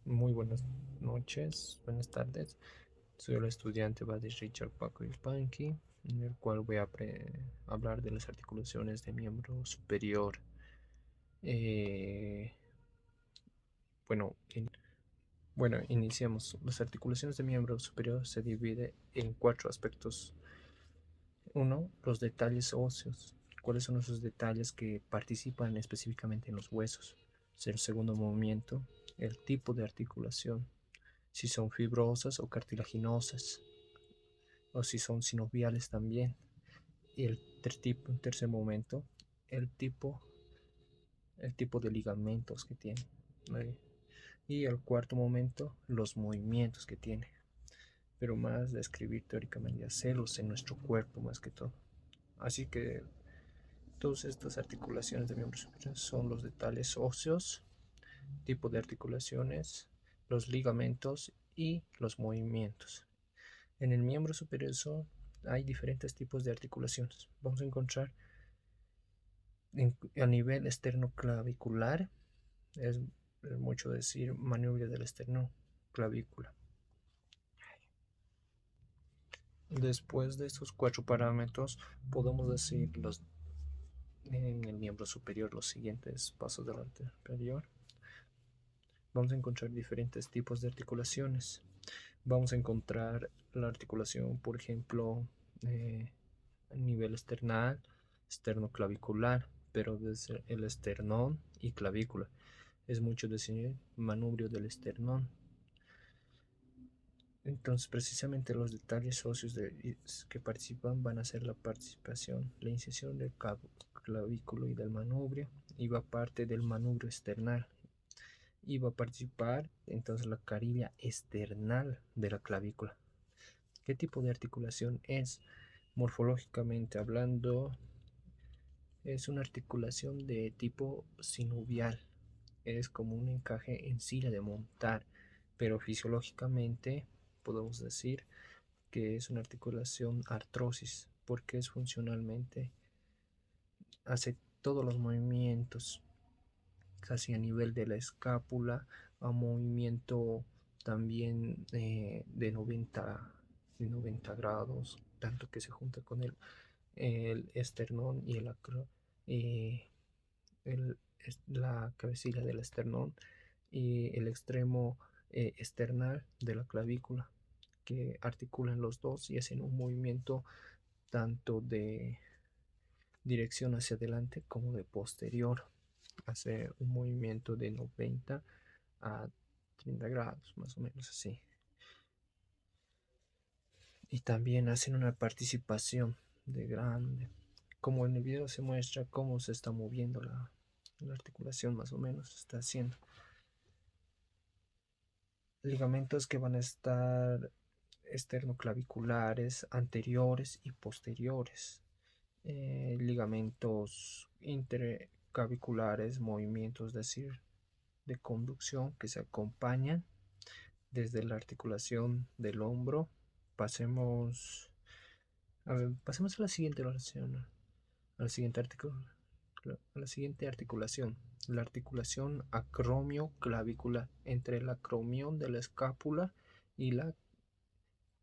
Muy buenas noches, buenas tardes. Soy el estudiante Badis Richard Paco Yupanqui, en el cual voy a hablar de las articulaciones de miembro superior. Eh, bueno, iniciamos. Las articulaciones de miembro superior se dividen en cuatro aspectos. Uno, los detalles óseos. ¿Cuáles son esos detalles que participan específicamente en los huesos? El segundo movimiento, el tipo de articulación, si son fibrosas o cartilaginosas, o si son sinoviales también. Y un tercer momento, el tipo, el tipo de ligamentos que tiene. ¿Vale? Y el cuarto momento, los movimientos que tiene. Pero más de escribir teóricamente, hacerlos en nuestro cuerpo más que todo. Así que todas estas articulaciones de miembros superiores son los detalles óseos, tipo de articulaciones, los ligamentos y los movimientos. En el miembro superior hay diferentes tipos de articulaciones. Vamos a encontrar a nivel esternoclavicular, es mucho decir maniobra del esternoclavícula. Después de estos cuatro parámetros, podemos decir en el miembro superior los siguientes pasos del anterior. Vamos a encontrar diferentes tipos de articulaciones. Vamos a encontrar la articulación, por ejemplo, a nivel esternal, esternoclavicular, pero desde el esternón y clavícula. Es mucho decir manubrio del esternón. Entonces, precisamente los detalles óseos que participan van a ser la participación, la incisión del clavículo y del manubrio, y va parte del manubrio esternal. Y va a participar entonces la carilla esternal de la clavícula. ¿Qué tipo de articulación es? Morfológicamente hablando, es una articulación de tipo sinovial. Es como un encaje en silla de montar, pero fisiológicamente podemos decir que es una articulación artrosis, porque es funcionalmente, hace todos los movimientos, casi a nivel de la escápula, a movimiento también de 90 grados, tanto que se junta con el esternón y eh, la cabecilla del esternón y el extremo esternal de la clavícula, que articulan los dos y hacen un movimiento tanto de dirección hacia adelante como de posterior. Hace un movimiento de 90 a 30 grados, más o menos así. Y también hacen una participación de grande. Como en el video se muestra cómo se está moviendo la articulación, más o menos está haciendo. Ligamentos que van a estar esternoclaviculares, anteriores y posteriores. Ligamentos interclaviculares, movimientos, es decir, de conducción que se acompañan desde la articulación del hombro. Pasemos a la siguiente oración, a la siguiente articulación, la articulación acromio-clavícula, entre el acromión de la escápula y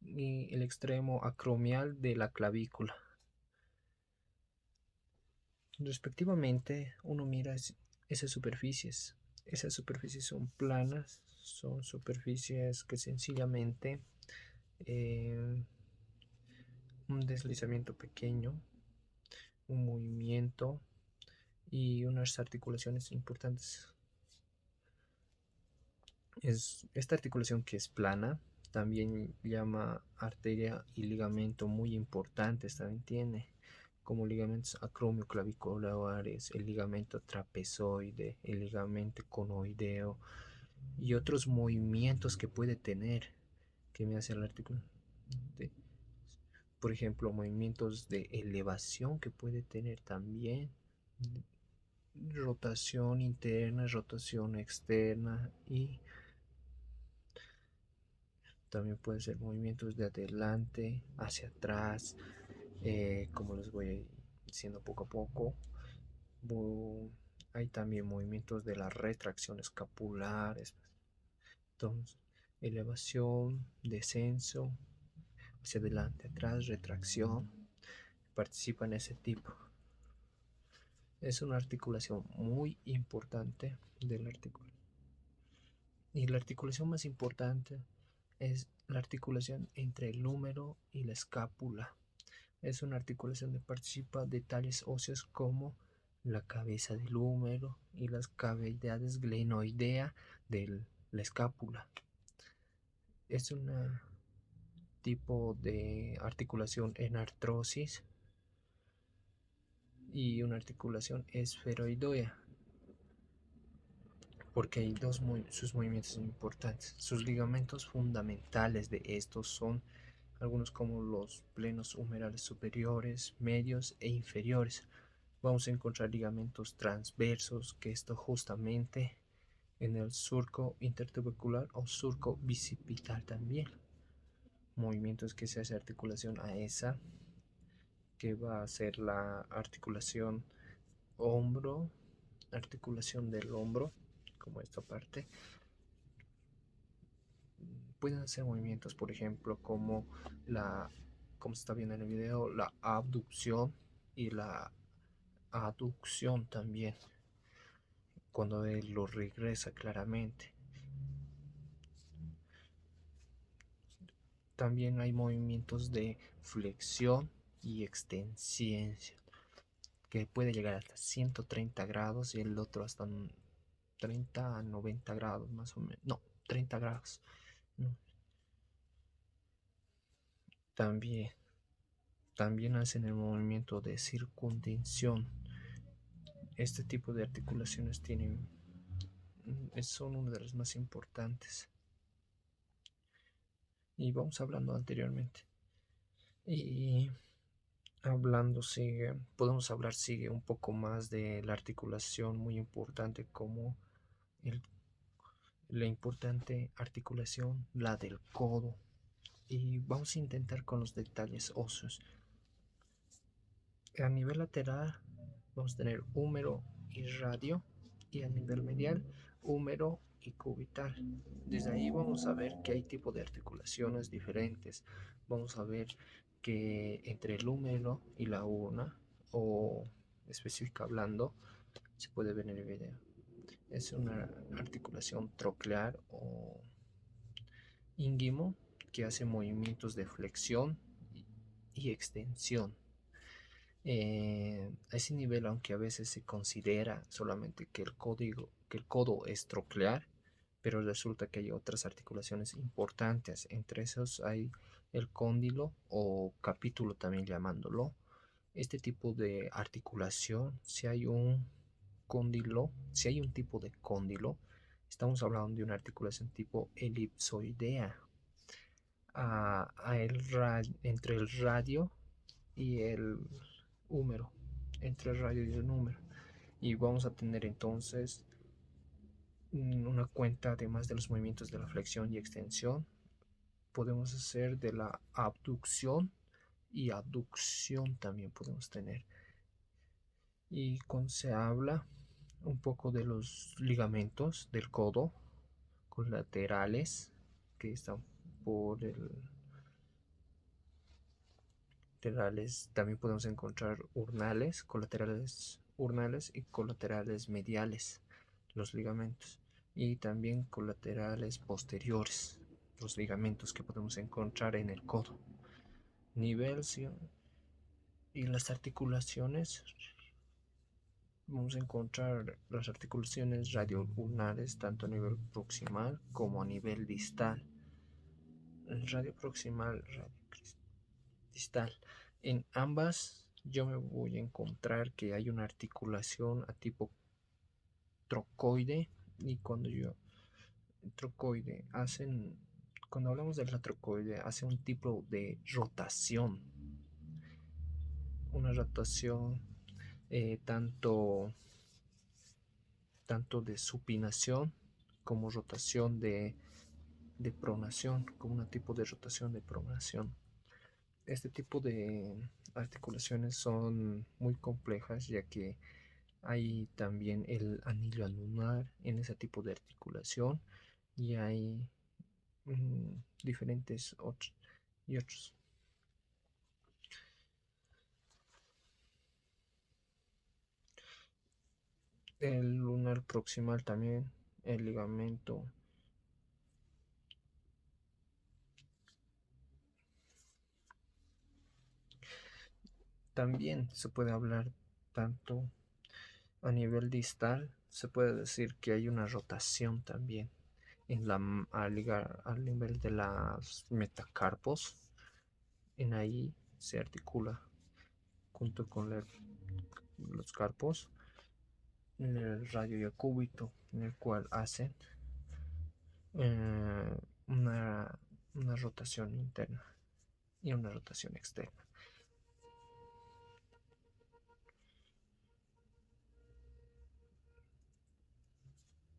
el extremo acromial de la clavícula. Respectivamente, uno mira esas superficies. Esas superficies son planas, son superficies que sencillamente eh, un deslizamiento pequeño, un movimiento y unas articulaciones importantes. Esta articulación que es plana, también llama arteria y ligamento muy importantes, también tiene como ligamentos acromioclaviculares, el ligamento trapezoide, el ligamento conoideo y otros movimientos que puede tener que me hace el artículo. Por ejemplo, movimientos de elevación que puede tener también, rotación interna, rotación externa y también puede ser movimientos de adelante hacia atrás, como les voy diciendo poco a poco. Hay también movimientos de la retracción escapular, Entonces, elevación, descenso, hacia adelante, atrás, retracción, participa en ese tipo. Es una articulación muy importante del artículo. Y la articulación más importante es la articulación entre el húmero y la escápula. Es una articulación que participa detalles óseos como la cabeza del húmero y las cavidades glenoidea de la escápula. Es un tipo de articulación en artrosis y una articulación esferoidea, porque hay sus movimientos son importantes. Sus ligamentos fundamentales de estos son algunos como los plenos humerales superiores, medios e inferiores. Vamos a encontrar ligamentos transversos, que esto justamente en el surco intertubercular o surco bicipital también. Movimientos que se hace articulación a esa, que va a ser la articulación hombro, articulación del hombro, como esta parte. Pueden hacer movimientos, por ejemplo, como como se está viendo en el video, la abducción y la aducción también, cuando él lo regresa claramente. También hay movimientos de flexión y extensión, que puede llegar hasta 130 grados y el otro hasta 30 a 90 grados más o menos. No, 30 grados. No. También hacen el movimiento de circuntensión. Este tipo de articulaciones son una de las más importantes. Y vamos hablando anteriormente. Y podemos hablar sigue un poco más de la articulación muy importante como la importante articulación, la del codo. Y vamos a intentar con los detalles óseos. A nivel lateral vamos a tener húmero y radio, y a nivel medial húmero y cubital. Desde ahí vamos a ver que hay tipo de articulaciones diferentes. Vamos a ver que entre el húmero y la urna, o específica hablando, se puede ver en el video, es una articulación troclear o ínguimo que hace movimientos de flexión y extensión. A ese nivel, aunque a veces se considera solamente que el codo es troclear, pero resulta que hay otras articulaciones importantes. Entre esos hay el cóndilo o capítulo también llamándolo. Este tipo de articulación, si hay un tipo de cóndilo, estamos hablando de una articulación tipo elipsoidea, entre el radio y el húmero, entre el radio y el húmero. Y vamos a tener entonces una cuenta, además de los movimientos de la flexión y extensión, podemos hacer de la abducción y aducción también podemos tener. Y cuando se habla un poco de los ligamentos del codo colaterales, que están por el laterales, también podemos encontrar urnales, colaterales urnales y colaterales mediales, los ligamentos, y también colaterales posteriores, los ligamentos que podemos encontrar en el codo. Nivel y las articulaciones, vamos a encontrar las articulaciones radioulnares tanto a nivel proximal como a nivel distal. El radio proximal, radio distal. En ambas yo me voy a encontrar que hay una articulación a tipo trocoide, y cuando hablamos de la trocoide hace un tipo de rotación, una rotación tanto de supinación como rotación de pronación, como un tipo de rotación de pronación. Este tipo de articulaciones son muy complejas, ya que hay también el anillo anular en ese tipo de articulación, y hay diferentes otros y otros. El lunar proximal también, el ligamento. También se puede hablar tanto a nivel distal, se puede decir que hay una rotación también al nivel de las metacarpos. En ahí se articula junto con los carpos en el radio y el cúbito, en el cual hacen eh, una, una rotación interna y una rotación externa.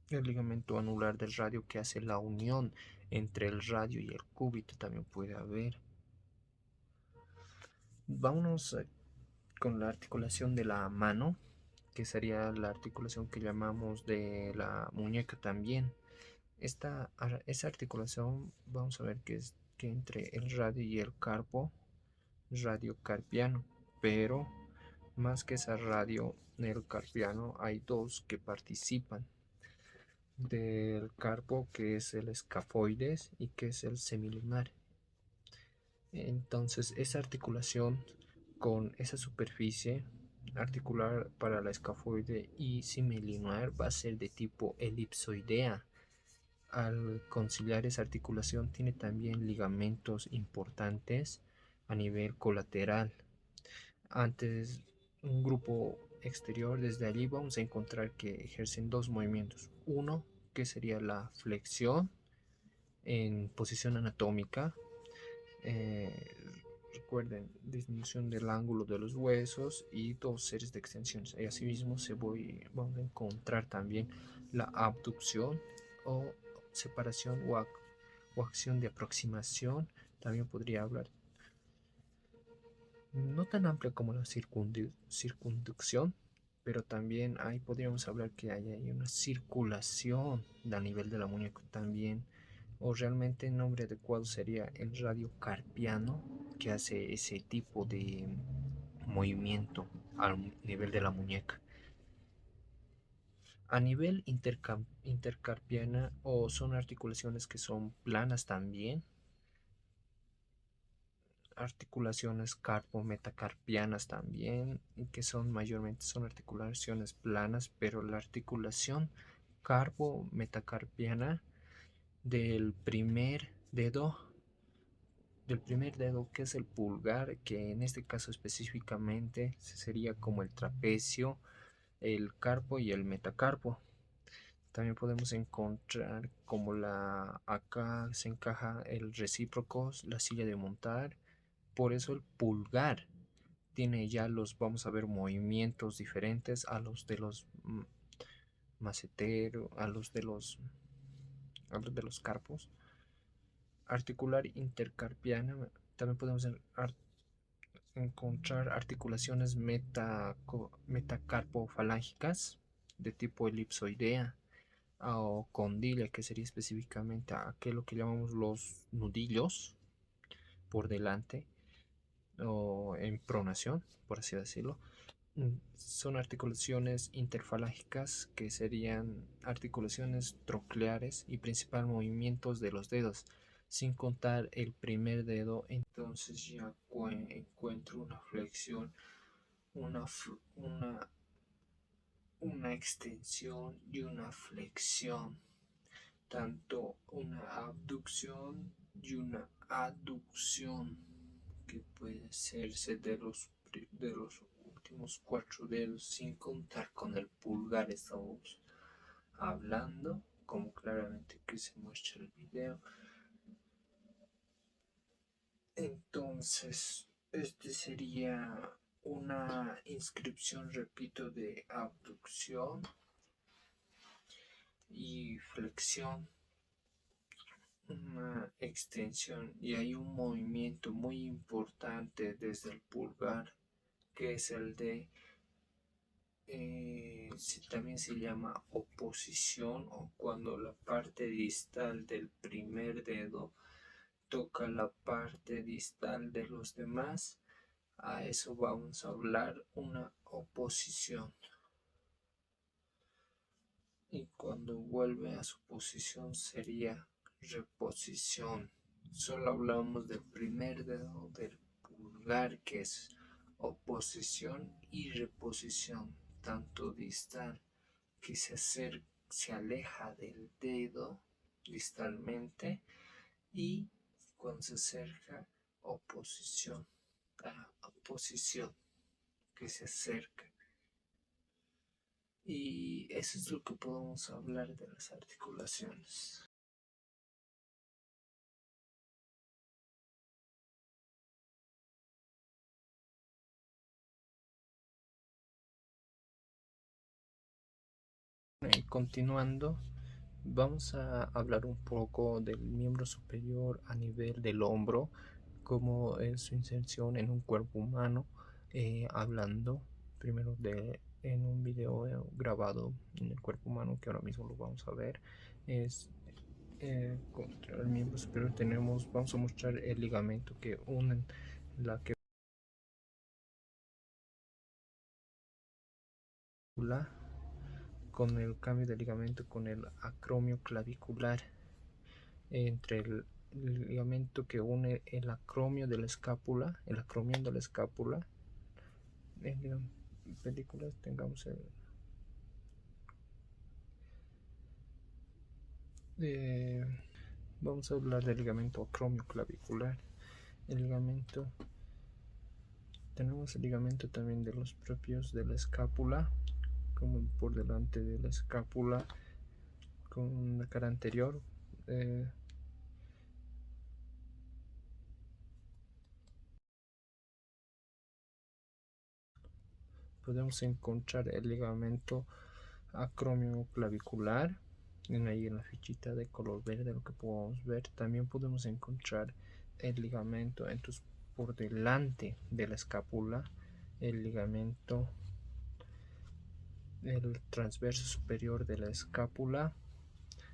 El ligamento anular del radio que hace la unión entre el radio y el cúbito también puede haber. Vámonos con la articulación de la mano, que sería la articulación que llamamos de la muñeca también. Esa articulación vamos a ver que es que entre el radio y el carpo, radio carpiano, pero más que esa radio el carpiano hay dos que participan del carpo, que es el escafoides y que es el semilunar. Entonces esa articulación con esa superficie articular para la escafoide y semilunar va a ser de tipo elipsoidea. Al conciliar esa articulación tiene también ligamentos importantes a nivel colateral. Antes, un grupo exterior, desde allí vamos a encontrar que ejercen dos movimientos. Uno, que sería la flexión en posición anatómica. Eh, Recuerden, disminución del ángulo de los huesos y dos series de extensiones. Y asimismo vamos a encontrar también la abducción o separación o acción de aproximación. También podría hablar, no tan amplia como la circunducción, pero también ahí podríamos hablar que hay una circulación a nivel de la muñeca también, o realmente el nombre adecuado sería el radio carpiano, que hace ese tipo de movimiento al nivel de la muñeca. A nivel intercarpiana, o son articulaciones que son planas también, articulaciones carpo-metacarpianas también, que son articulaciones planas, pero la articulación carpo-metacarpiana del primer dedo, que es el pulgar, que en este caso específicamente sería como el trapecio, el carpo y el metacarpo. También podemos encontrar como acá se encaja el recíproco, la silla de montar. Por eso el pulgar tiene ya vamos a ver, movimientos diferentes a los de los maceteros, a los de los carpos. Articular intercarpiana, también podemos encontrar articulaciones metacarpofalángicas de tipo elipsoidea o condilla, que sería específicamente aquello que llamamos los nudillos por delante o en pronación, por así decirlo. Son articulaciones interfalángicas, que serían articulaciones trocleares y principal movimientos de los dedos, sin contar el primer dedo. Entonces ya encuentro una flexión, una, una, una extensión y una flexión, tanto una abducción y una aducción, que puede hacerse de los últimos 4 dedos, sin contar con el pulgar. Estamos hablando, como claramente que se muestra el video. Entonces, este sería una inscripción, repito, de abducción y flexión, una extensión, y hay un movimiento muy importante desde el pulgar, que es el de también se llama oposición, o cuando la parte distal del primer dedo toca la parte distal de los demás. A eso vamos a hablar una oposición. Y cuando vuelve a su posición sería reposición. Solo hablamos del primer dedo del pulgar, que es oposición y reposición, tanto distal que se aleja del dedo distalmente, y cuando se acerca, oposición, oposición, que se acerca. Y eso es lo que podemos hablar de las articulaciones. Continuando, vamos a hablar un poco del miembro superior a nivel del hombro, cómo es su inserción en un cuerpo humano, hablando primero en un video grabado en el cuerpo humano, que ahora mismo lo vamos a ver. Es contra el miembro superior vamos a mostrar el ligamento que une la que con el cambio de ligamento con el acromio clavicular, entre el ligamento que une el acromio de la escápula, el acromión de la escápula. En películas tengamos vamos a hablar del ligamento acromio clavicular. Tenemos el ligamento también de los propios de la escápula, como por delante de la escápula con la cara anterior. Podemos encontrar el ligamento acromio clavicular ahí en la fichita de color verde, lo que podemos ver. También podemos encontrar el ligamento por delante de la escápula, el ligamento, el transverso superior de la escápula,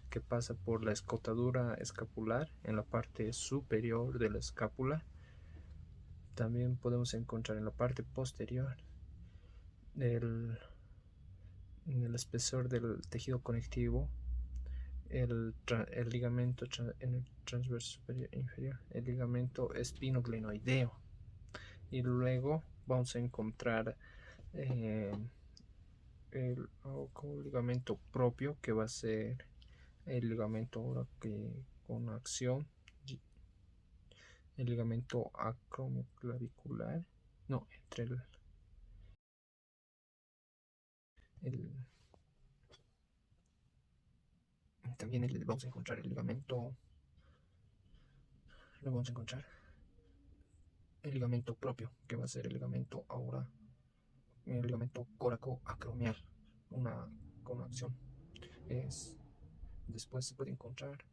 que pasa por la escotadura escapular en la parte superior de la escápula. También podemos encontrar en la parte posterior en el espesor del tejido conectivo el ligamento en el transverso superior e inferior, el ligamento espinoglenoideo. Y luego vamos a encontrar el ligamento propio, que va a ser el ligamento ahora que con acción, el ligamento acromioclavicular, no, entre también vamos a encontrar el ligamento, lo vamos a encontrar el ligamento propio, que va a ser el ligamento ahora, el ligamento coracoacromial, con acción. Después se puede encontrar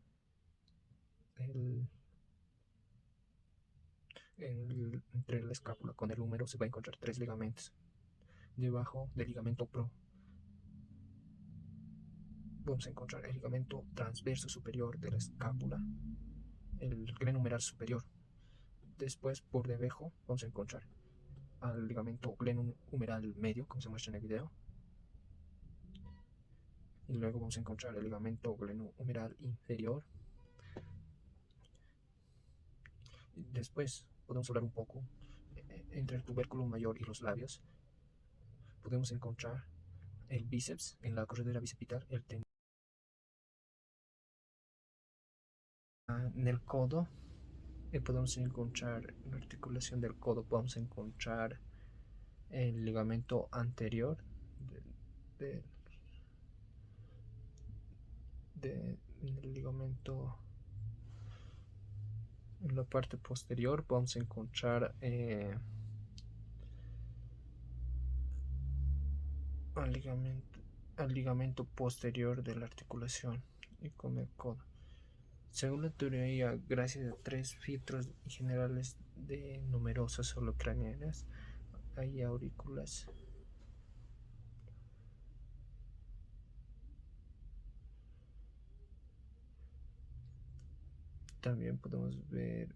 entre la escápula con el húmero, se va a encontrar 3 ligamentos. Debajo del ligamento pro vamos a encontrar el ligamento transverso superior de la escápula, el glenumeral superior. Después, por debajo, vamos a encontrar al ligamento glenumeral medio, como se muestra en el video. Y luego vamos a encontrar el ligamento glenumeral inferior. Después podemos hablar un poco entre el tubérculo mayor y los labios. Podemos encontrar el bíceps en la corredera bicipital, el tendón en el codo. Podemos encontrar en la articulación del codo, podemos encontrar el ligamento anterior el ligamento. En la parte posterior vamos a encontrar al ligamento posterior de la articulación y con el codo. Según la teoría, gracias a 3 filtros generales de numerosas holocranianas, hay aurículas también podemos ver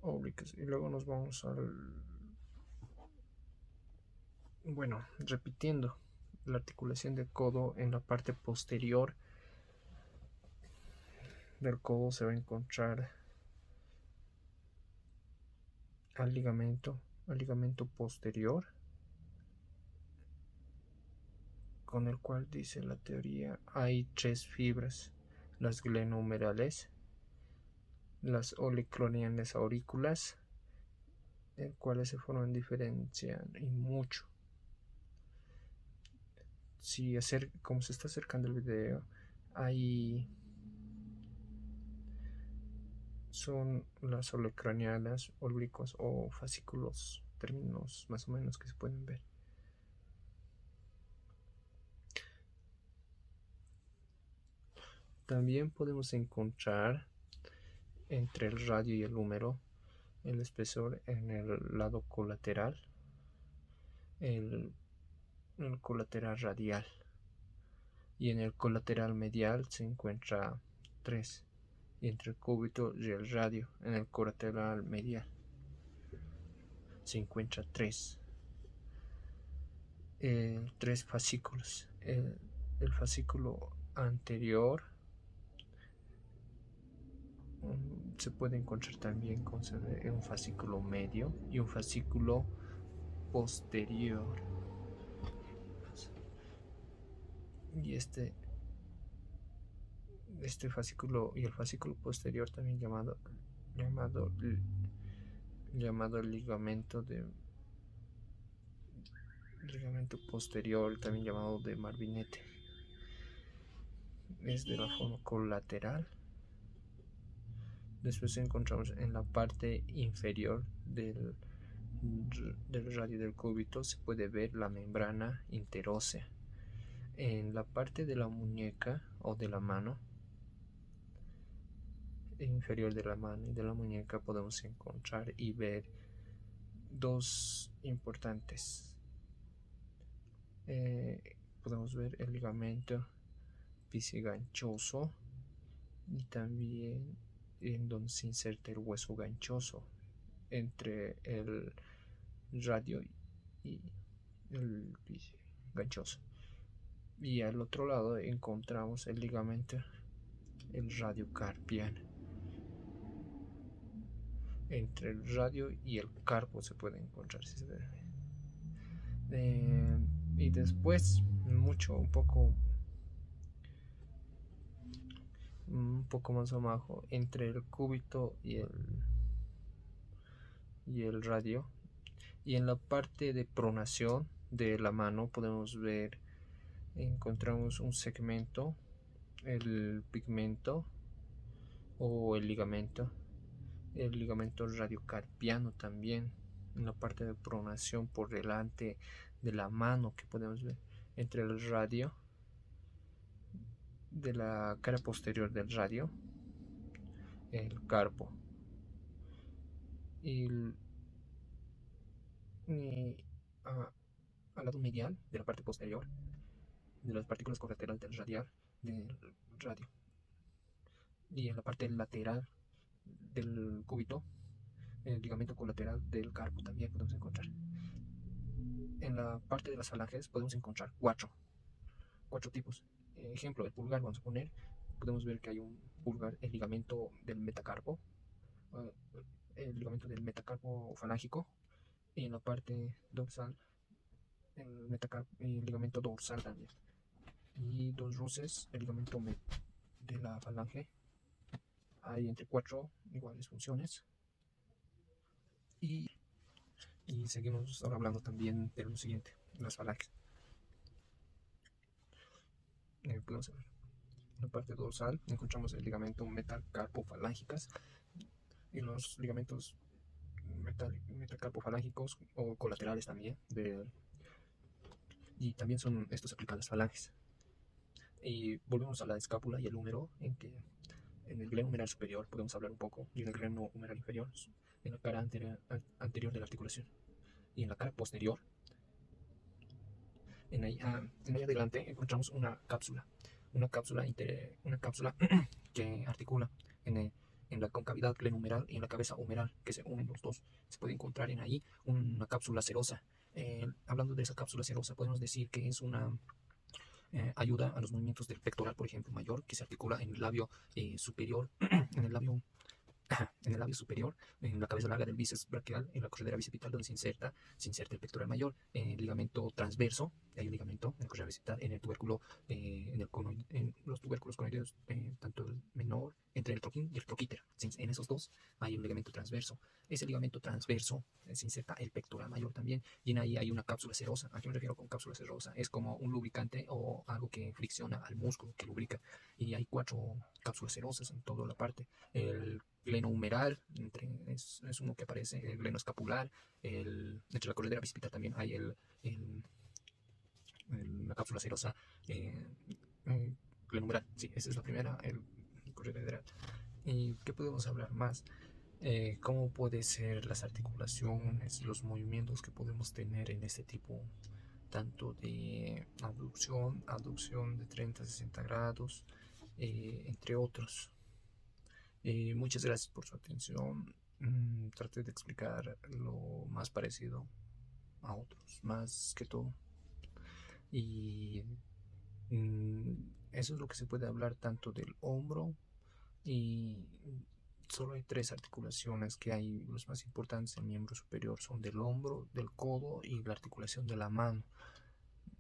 oblicuos. Y luego nos vamos bueno, repitiendo, la articulación del codo. En la parte posterior del codo se va a encontrar al ligamento posterior, con el cual dice la teoría hay 3 fibras: las glenohumerales, las oliclonianas aurículas, en cuales se forman diferencian y mucho. Si como se está acercando el video, ahí son las olecranianas, oblicuos o fascículos, términos más o menos que se pueden ver. También podemos encontrar entre el radio y el húmero el espesor en el lado colateral, el colateral radial, y en el colateral medial se encuentra 3, y entre el cúbito y el radio en el colateral medial se encuentra 3 fascículos. El fascículo anterior se puede encontrar también con un fascículo medio y un fascículo posterior, y este fascículo y el fascículo posterior, también llamado ligamento posterior, también llamado de Marvinete, es de la forma colateral. Después encontramos en la parte inferior del radio del cúbito, se puede ver la membrana interósea. En la parte de la muñeca o de la mano inferior de la mano y de la muñeca podemos encontrar y ver 2 importantes. Podemos ver el ligamento pisiganchoso y también en donde se inserta el hueso ganchoso entre el radio y el ganchoso. Y al otro lado encontramos el ligamento, el radiocarpiano. Entre el radio y el carpo se puede encontrar, si se ve. Y después un poco más abajo, entre el cúbito y el radio, y en la parte de pronación de la mano encontramos un segmento, el pigmento o el ligamento radiocarpiano, también en la parte de pronación por delante de la mano, que podemos ver entre el radio, de la cara posterior del radio, el carpo, y al lado medial de la parte posterior de las partículas colaterales del radio, y en la parte lateral del cúbito, el ligamento colateral del carpo también podemos encontrar. En la parte de las falanges podemos encontrar cuatro tipos. Ejemplo, el pulgar, vamos a poner, podemos ver que hay un pulgar, el ligamento del metacarpo, falángico, y en la parte dorsal el ligamento dorsal también, y 2 roces, el ligamento de la falange. Hay entre 4 iguales funciones. Y seguimos ahora hablando también de lo siguiente, las falanges. Podemos ver en la parte dorsal encontramos el ligamento metacarpofalángicas y los ligamentos metacarpofalángicos o colaterales también, y también son estos aplican las falanges. Y volvemos a la escápula y el húmero, en el gleno humeral superior podemos hablar un poco, y en el gleno humeral inferior, en la cara anterior de la articulación, y en la cara posterior, en ahí adelante encontramos una cápsula. una cápsula que articula en la concavidad glenohumeral y en la cabeza humeral, que se unen los dos. Se puede encontrar en ahí una cápsula serosa. Hablando de esa cápsula serosa, podemos decir que es una ayuda a los movimientos del pectoral, por ejemplo, mayor, que se articula en el labio superior, en el labio en el labio superior, en la cabeza larga del bíceps braquial, en la corredera bicipital, donde se inserta el pectoral mayor, el ligamento transverso, hay un ligamento en la corredera bicipital, en el tubérculo, en los tubérculos conoideos, tanto el menor, entre el troquín y el troquítero. En esos dos hay un ligamento transverso. Ese ligamento transverso se inserta el pectoral mayor también, y en ahí hay una cápsula serosa. ¿A qué me refiero con cápsula serosa? Es como un lubricante o algo que fricciona al músculo, que lubrica, y hay 4 cápsulas serosas en toda la parte. El glenohumeral, es uno que aparece, el gleno escapular, entre la corredera bicipital también hay la cápsula serosa glenohumeral, sí, esa es la primera, el corredera. ¿Y qué podemos hablar más? ¿Cómo pueden ser las articulaciones, los movimientos que podemos tener en este tipo, tanto de abducción de 30 a 60 grados, entre otros? Muchas gracias por su atención. Traté de explicar lo más parecido a otros, más que todo. Y eso es lo que se puede hablar tanto del hombro, y solo hay 3 articulaciones que hay. Los más importantes en miembro superior son del hombro, del codo y la articulación de la mano.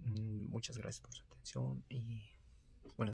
Muchas gracias por su atención y buenas